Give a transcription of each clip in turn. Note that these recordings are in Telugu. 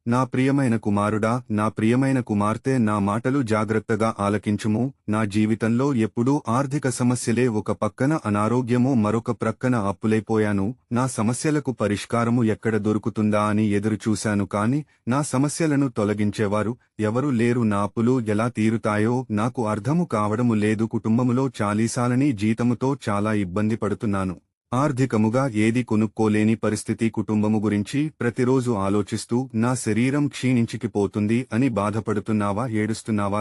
నా ప్రియమైన కుమారుడా, నా ప్రియమైన కుమార్తె, నా మాటలు జాగ్రత్తగా ఆలకించుము. నా జీవితంలో ఎప్పుడూ ఆర్థిక సమస్యలే, ఒక పక్కన అనారోగ్యము, మరొక ప్రక్కన అప్పులైపోయాను. నా సమస్యలకు పరిష్కారము ఎక్కడ దొరుకుతుందా అని ఎదురుచూశాను, కాని నా సమస్యలను తొలగించేవారు ఎవరు లేరు. నా అప్పులు ఎలా తీరుతాయో నాకు అర్థము కావడము లేదు. కుటుంబములో చాలీసాలని జీతముతో చాలా ఇబ్బంది పడుతున్నాను. ఆర్థికముగా ఏది కొనుక్కోలేని పరిస్థితి. కుటుంబము గురించి ప్రతిరోజు ఆలోచిస్తూ నా శరీరం క్షీణించికిపోతుంది అని బాధపడుతున్నావా? ఏడుస్తున్నావా?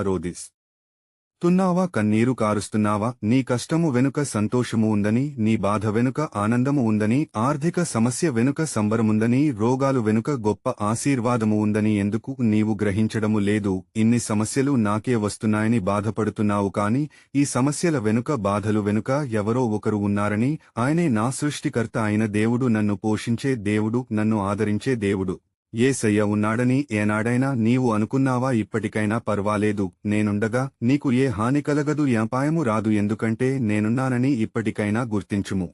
తున్నావా? కన్నీరు కారుస్తున్నావా? నీ కష్టము వెనుక సంతోషము ఉందని, నీ బాధ వెనుక ఆనందము ఉందని, ఆర్థిక సమస్య వెనుక సంబరముందని, రోగాలు వెనుక గొప్ప ఆశీర్వాదము ఉందని ఎందుకు నీవు గ్రహించడము లేదు? ఇన్ని సమస్యలు నాకే వస్తున్నాయని బాధపడుతున్నావు, కాని ఈ సమస్యల వెనుక, బాధలు వెనుక ఎవరో ఒకరు ఉన్నారని, ఆయనే నా సృష్టికర్త అయిన దేవుడు, నన్ను పోషించే దేవుడు, నన్ను ఆదరించే దేవుడు. యేసయ్య ఉన్నాడని ఏనాడైనా నీవు అనుకున్నావా? ఇప్పటికైనా పర్వాలేదు, నేనుండగా నీకు ఏ హాని కలగదు, అపాయము రాదు, ఎందుకంటే నేనున్నానని ఇప్పటికైనా గుర్తించుము.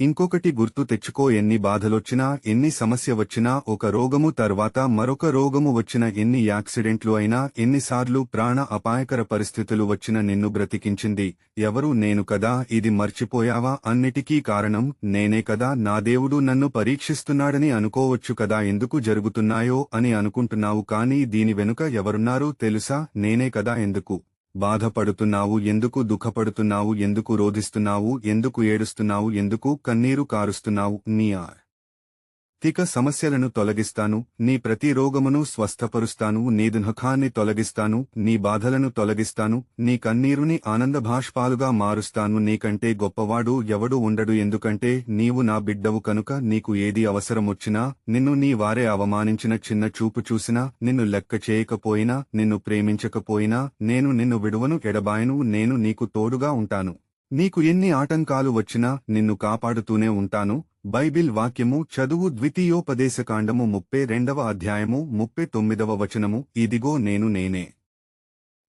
ఇంకొకటి గుర్తు తెచ్చుకో, ఎన్ని బాధలొచ్చినా, ఎన్ని సమస్య వచ్చినా, ఒక రోగము తర్వాత మరొక రోగము వచ్చిన, ఎన్ని యాక్సిడెంట్లు అయినా, ఎన్నిసార్లు ప్రాణ అపాయకర పరిస్థితులు వచ్చిన నిన్ను బ్రతికించింది ఎవరు? నేను కదా. ఇది మర్చిపోయావా? అన్నిటికీ కారణం నేనే కదా. నా దేవుడు నన్ను పరీక్షిస్తున్నాడని అనుకోవచ్చు కదా. ఎందుకు జరుగుతున్నాయో అని అనుకుంటున్నావు, కానీ దీని వెనుక ఎవరున్నారో తెలుసా? నేనే కదా. ఎందుకు బాధపడుతున్నావు? ఎందుకు దుఃఖపడుతున్నావు? ఎందుకు రోధిస్తున్నావు? ఎందుకు ఏడుస్తున్నావు? ఎందుకు కన్నీరు కారుస్తున్నావు? నీ ఆర్థిక సమస్యలను తొలగిస్తాను, నీ ప్రతి రోగమును స్వస్థపరుస్తాను, నీ దుఃఖాన్ని తొలగిస్తాను, నీ బాధలను తొలగిస్తాను, నీ కన్నీరుని ఆనందభాష్పాలుగా మారుస్తాను. నీకంటే గొప్పవాడు ఎవడు ఉండడు, ఎందుకంటే నీవు నా బిడ్డవు కనుక. నీకు ఏది అవసరమొచ్చినా, నిన్ను నీ వారే అవమానించిన, చిన్న చూపు చూసినా, నిన్ను లెక్క చేయకపోయినా, నిన్ను ప్రేమించకపోయినా, నేను నిన్ను విడువను, ఎడబాయను. నేను నీకు తోడుగా ఉంటాను. నీకు ఎన్ని ఆటంకాలు వచ్చినా నిన్ను కాపాడుతూనే ఉంటాను. బైబిల్ వాక్యము చదువు. ద్వితీయోపదేశకాండము 32వ అధ్యాయము 39వ వచనము. ఇదిగో నేనే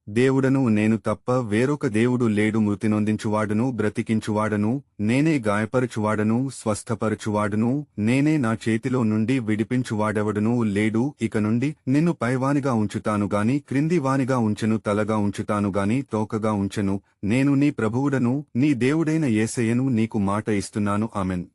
దేవుడను, నేను తప్ప వేరొక దేవుడు లేడు. మృతి నొందించువాడను, బ్రతికించువాడను నేనే, గాయపరచువాడను, స్వస్థపరచువాడను నేనే, నా చేతిలో నుండి విడిపించువాడెవడనూ లేడు. ఇక నుండి నిన్ను పైవానిగా ఉంచుతాను గాని క్రింది వానిగా ఉంచెను, తలగా ఉంచుతాను గాని తోకగా ఉంచెను. నేను నీ ప్రభువుడను, నీ దేవుడైన యేసయ్యను నీకు మాట ఇస్తున్నాను. ఆమెన్.